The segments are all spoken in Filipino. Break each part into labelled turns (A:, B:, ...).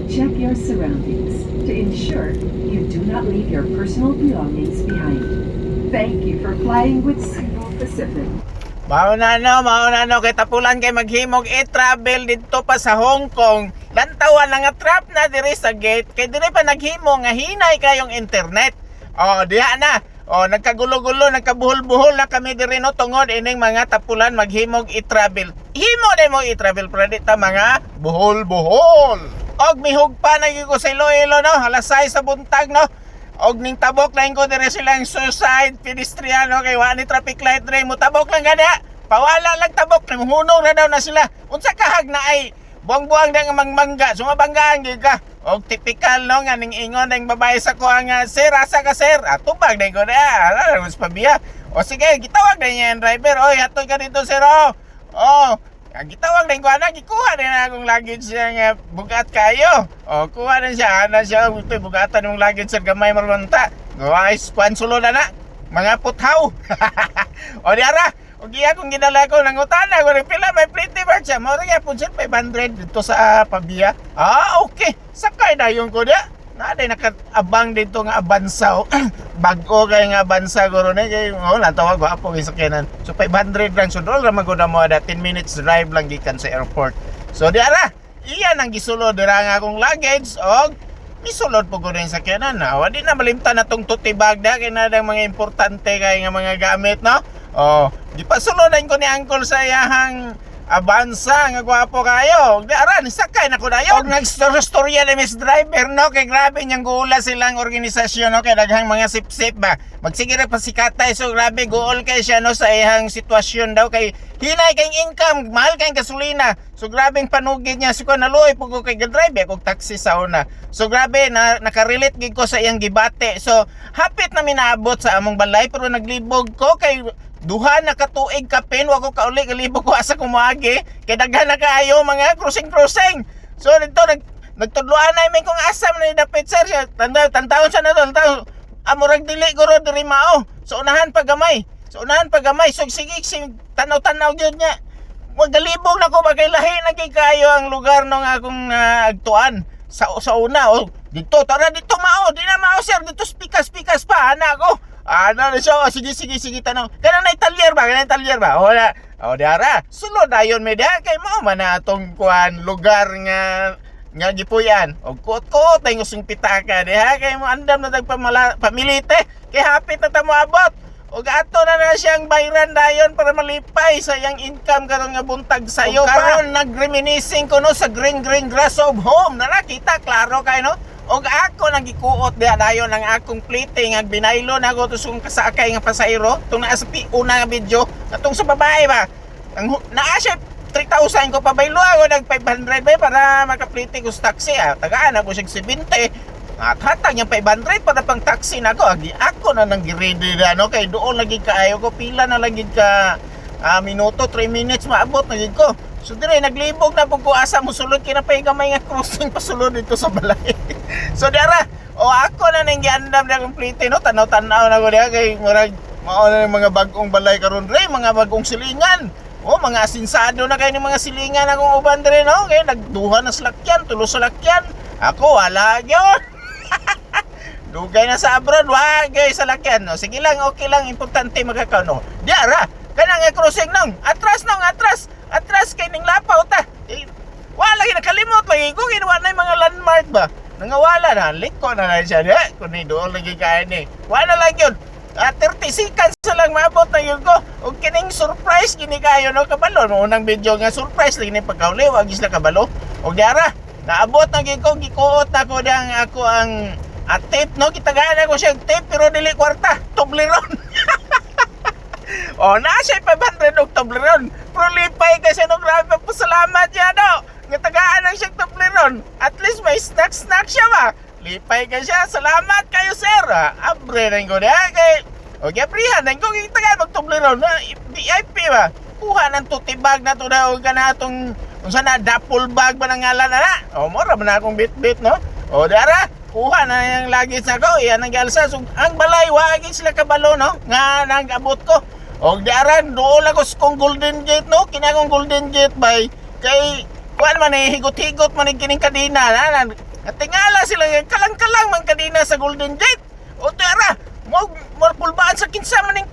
A: Check your surroundings to ensure you do not leave your personal belongings behind. Thank you for flying with Cebu Pacific.
B: Mauna no, kay tapulan kay maghimog i-travel dito pa sa Hong Kong. Lantawan na nga trap na diri sa gate, kay diri pa naghimo nga hinay kayong internet. Diha na. Nagkagulo-gulo, nagkabuhol-buhol na kami diri no tungod ining mga tapulan maghimog i-travel. Himo na mo i-travel pero dito mga buhol-buhol. Og mihug pa na gyud ko sa Iloilo no, alas 6 sa buntag no. Og ning tabok lang ko dire silang suicide pedestrian no, kay wa ni traffic light dre mo tabok lang gani. Pawala lang tabok, hunong na daw na sila. Unsa kahag na ay buang-buang dang mangmangga, sumabanggaan gyud ka. Og typical no nga ning ingon dang babae sa ko nga, sir asa ka sir? Tubag dai ko na. Us pabiya. O sige, gitawag na niya ang driver. Oy, hatoy ka dito sir. Gitawag din ko ana, gikuha din akong luggage siya nga bugat kayo. Kuha din siya, ana siya, bugatan yung luggage sir, gamay marwanta. Guys, kuan sulod na, mga puthaw. Di ara, iya kung ginala ko, nangutana ko rin pila, may pretty bag siya. Mawari nga po siya, 500 dito sa Pabia. Okay, sakay na yung ko na. Naday nakaabang dito nga abansa. Bago kay nga abansa guro na kay natawag ko apo isakyanan. So 500 lang sudol ra magud mo ada 10 minutes drive lang gikan sa airport. So di ara, iyan ang gisulod dira nga akong luggage og isulod po ko rin sakyanan. Wa di na malimtan natong tote bag da kay na mga importante kay nga mga gamit no. Di pa suludan ko ni uncle sa iyahang Avanza nga gwapo kayo. Di aran sakay na ko dayon. Og nagstorya ni Miss Driver no kay grabe niyang gula silang organisasyon no kay daghang mga sip-sip ba. Magsige ra pasikatay so grabe gool kay siya no sa iyang sitwasyon daw kay hinay kay income, mahal kay gasolina. So grabeng panugid niya so ko naluoy pug ko kay driver kog taxi sa una. So grabe na nakarelate gid ko sa iyang gibate. So hapit na minaabot sa among balay pero naglibog ko kay duha na katuig kapin wa ko kauli galibog ko asa ko moagi kay daghan na kaayo mga crossing. So dito nagtudloan na may kung asam na dapit sir siya tantawon siya na to amurag dili guro diri mao so unahan pa gamay so sige tanaw-tanaw gyud niya magalibog na ko bagay lahi na kay kaayo ang lugar nung akong agtuan sa una dito tara dito mao di na mao sir dito spikas pa ana ko. Na siya, sige tanong. Kanang Italian ba? Di ara. Sulod ayon media kay mao man na atong kuan lugar nga gipuyan. Og kot-kot ay ngusong pitaka diha kay mo andam na tag pamilite kay hapit na ta moabot. Og ato na siyang bayran dayon para malipay sa iyang income karon nga buntag sayo. Karon nagreminiscing ko no sa green grass of home. Nakita klaro kay no. Og ako nang gikuot diha dayon ang akong plating ag binaylo na ako tusong kasakay nga pasahero tung naa sa una nga video atong sa babae ba ang naa siya 3,000 ko pabaylo ako nag 500 ba para makaplite ko sa taxi tagaan ako siya 70 at hatag yung 500 para pang taxi na ko agi ako na nang gi-ready na no kay doon lagi kaayo ko pila na lagi ka minuto 3 minutes maabot na gid ko. So dire naglibog na pug ko asa mo sulod kinapay gamay nga crossing pasulod dito sa balay. So dara ako na nang giandam na complete no tanaw-tanaw na ko diha kay murag mao na mga bagong balay karon re mga bagong silingan. Mga asinsado na kay ni mga silingan akong uban dire no kay nagduha na salakyan tulo salakyan. Ako wala gyud. Dugay na sa abroad wagay salakyan no. Sige lang okay lang importante magkakano. Diara kanang crossing nang atras kay ning lapaw ta. Wala gyud nakalimot lagi ko ginawa na mga landmark ba. Nangawala na liko na siya kun ni doon lagi kay ni. Wala lang gyud. 30 seconds lang maabot na yun ko. Og kining surprise kini kayo no kabalo no unang video nga surprise lagi ni pagkauli wa gis la kabalo. Og diara naabot na gyud ko gikuot na ko dang ako ang tape no gitagaan ako siya tape pero dili kwarta Toblerone. Na siya 500 og Toblerone. Pero lipay kasi no grabe pasalamat ya no. Nga tagaan ang siya Toblerone. At least may snack siya ba. Lipay ka siya. Salamat kayo sir. Abre na ko diha kay og abrihan nang ko tagaan og Toblerone VIP ba. Kuha ng tote bag na to daw kana atong unsa na duffel bag ba nang ngalan na. Mora man akong bit no. Dara kuha na yung luggage na ko, iyan ang galsa. So, ang balay, wagin sila kabalo, no? Nga nag-abot ko. O, diaran, doon ako sa kong Golden Gate, no? Kinakong Golden Gate, bay. Kay, kuan man higot-higot man kining kadina na. Tingala sila kalang-kalang man kadina sa Golden Gate. O tara, mo pulbaan sa kinsa man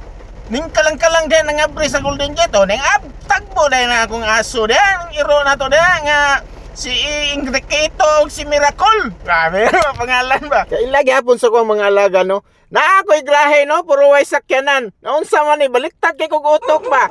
B: ning kalang-kalang din nga abri sa Golden Gate. O ning tagbo dahil na akong aso din. Iro na to din nga si Enriquito o si Miracle. Grabe, pangalan ba? Kailagi hapon sa kong mga alaga, no? Na ako'y grahe, no? Puro way sakyanan. Naunsa man baliktad kay kog utok ba?